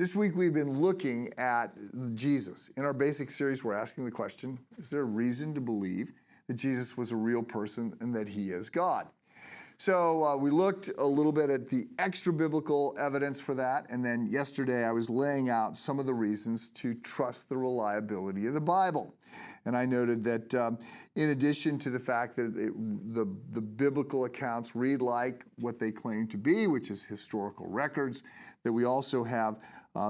This week we've been looking at Jesus. In our basic series, we're asking the question, is there a reason to believe that Jesus was a real person and that he is God? So we looked a little bit at the extra biblical evidence for that, and then yesterday I was laying out some of the reasons to trust the reliability of the Bible. And I noted that in addition to the fact that the biblical accounts read like what they claim to be, which is historical records, that we also have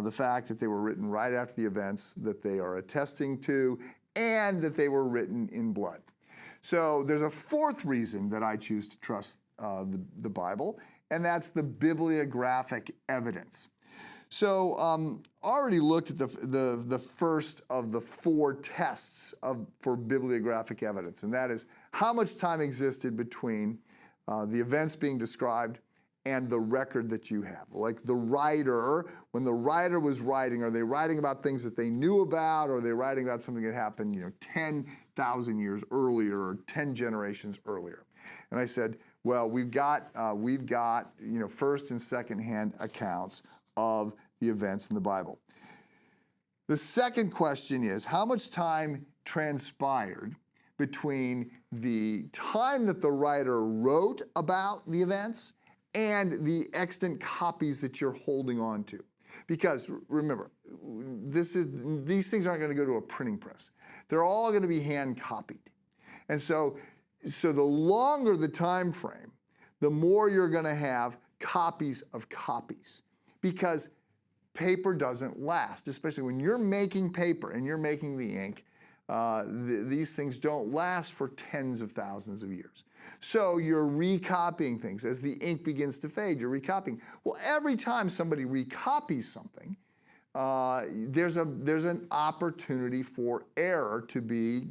the fact that they were written right after the events that they are attesting to, and that they were written in blood. So there's a fourth reason that I choose to trust the Bible, and that's the bibliographic evidence. So already looked at the first of the four tests for bibliographic evidence, and that is how much time existed between the events being described and the record that you have. Like the writer, when the writer was writing, are they writing about things that they knew about, or are they writing about something that happened 10,000 years earlier or 10 generations earlier? And I said, well, we've got first and second hand accounts of the events in the Bible. The second question is, how much time transpired between the time that the writer wrote about the events and the extant copies that you're holding on to? Because remember, these things aren't going to go to a printing press. They're all going to be hand copied. And so the longer the time frame, the more you're going to have copies of copies, because paper doesn't last, especially when you're making paper and you're making the ink. These things don't last for tens of thousands of years. So you're recopying things. As the ink begins to fade, you're recopying. Well, every time somebody recopies something, there's an opportunity for error to be,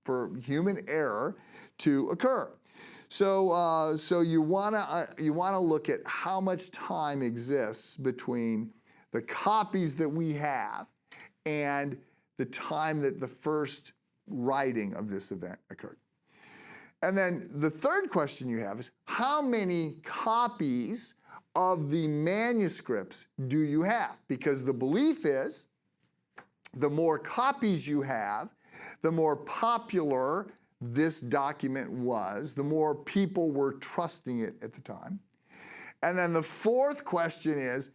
for human error to occur. So you wanna look at how much time exists between the copies that we have and the time that the first writing of this event occurred. And then the third question you have is, how many copies of the manuscripts do you have? Because the belief is, the more copies you have, the more popular this document was, the more people were trusting it at the time. And then the fourth question is,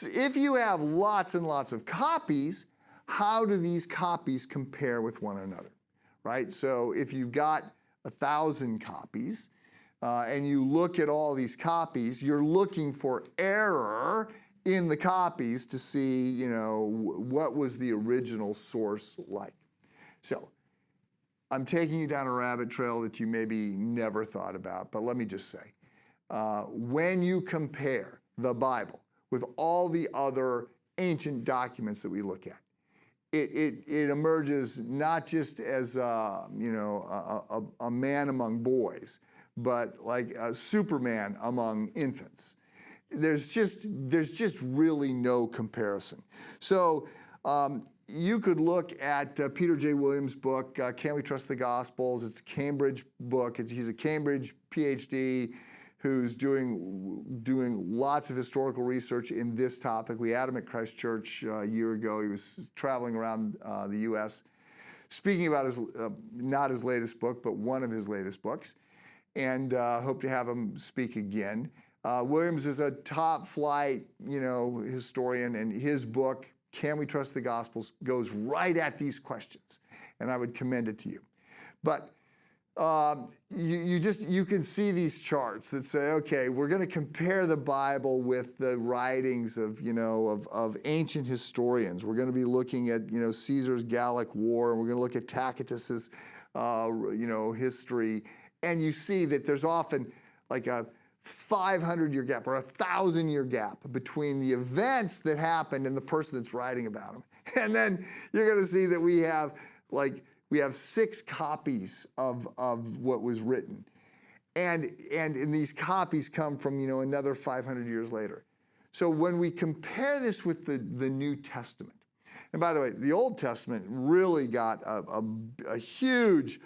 if you have lots and lots of copies, how do these copies compare with one another, right? So if you've got 1,000 copies and you look at all these copies, you're looking for error in the copies to see, what was the original source like. So I'm taking you down a rabbit trail that you maybe never thought about, but let me just say, when you compare the Bible with all the other ancient documents that we look at, it emerges not just as a man among boys, but like a Superman among infants. There's just really no comparison. So you could look at Peter J. Williams' book, Can We Trust the Gospels? It's a Cambridge book. He's a Cambridge PhD who's doing lots of historical research in this topic. We had him at Christ Church a year ago. He was traveling around the U.S. speaking about not his latest book, but one of his latest books, and hope to have him speak again. Williams is a top flight, historian, and his book, Can We Trust the Gospels, goes right at these questions, and I would commend it to you. But you can see these charts that say, okay, we're going to compare the Bible with the writings of ancient historians. We're going to be looking at Caesar's Gallic War, and we're going to look at Tacitus's history, and you see that there's often like a 500-year gap or a 1,000-year gap between the events that happened and the person that's writing about them. And then you're going to see that we have 6 copies of what was written. And these copies come from, another 500 years later. So when we compare this with the New Testament, and by the way, the Old Testament really got a huge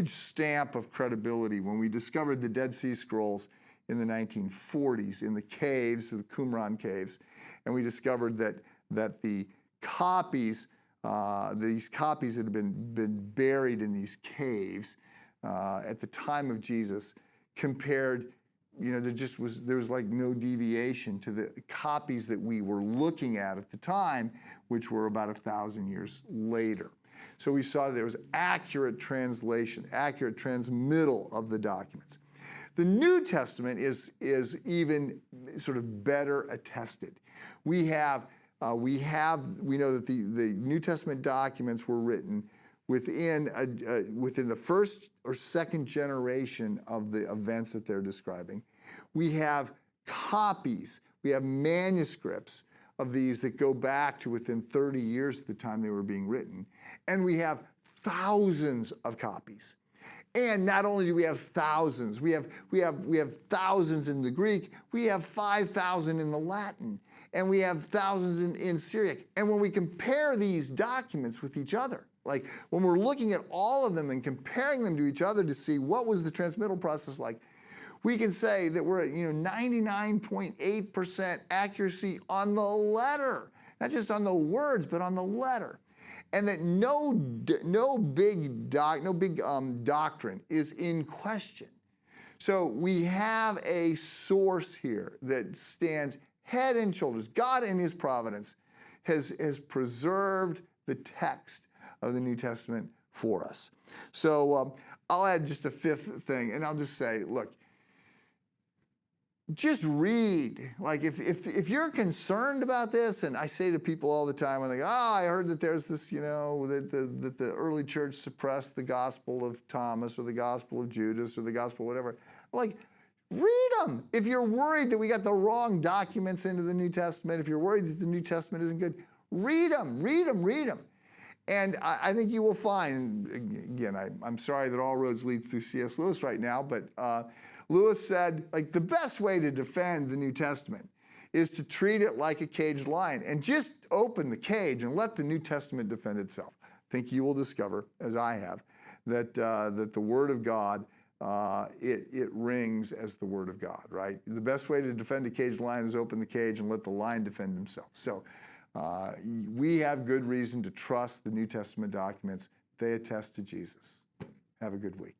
stamp of credibility when we discovered the Dead Sea Scrolls in the 1940s in the caves, the Qumran caves, and we discovered that the copies, these copies that had been buried in these caves at the time of Jesus compared, there was like no deviation to the copies that we were looking at the time, which were about 1,000 years later. So we saw there was accurate translation, accurate transmittal of the documents. The New Testament is even sort of better attested. We know that the New Testament documents were written within the first or second generation of the events that they're describing. We have copies, we have manuscripts of these that go back to within 30 years at the time they were being written. And we have thousands of copies. And not only do we have thousands, we have thousands in the Greek, we have 5,000 in the Latin, and we have thousands in Syriac. And when we compare these documents with each other, like when we're looking at all of them and comparing them to each other to see what was the transmittal process like, we can say that we're at 99.8% accuracy on the letter, not just on the words, but on the letter. And that no big doctrine is in question. So we have a source here that stands head and shoulders. God in his providence has preserved the text of the New Testament for us. So I'll add just a fifth thing, and I'll just say, look, just read. Like if you're concerned about this, and I say to people all the time when they go, I heard that there's this, that the early church suppressed the gospel of Thomas or the gospel of Judas or the gospel whatever. Like, read them. If you're worried that we got the wrong documents into the New Testament, if you're worried that the New Testament isn't good, read them, read them, read them. And I think you will find, again, I'm sorry that all roads lead through C.S. Lewis right now, but Lewis said, like, the best way to defend the New Testament is to treat it like a caged lion and just open the cage and let the New Testament defend itself. I think you will discover, as I have, that the Word of God, it rings as the Word of God, right? The best way to defend a caged lion is open the cage and let the lion defend himself. So we have good reason to trust the New Testament documents. They attest to Jesus. Have a good week.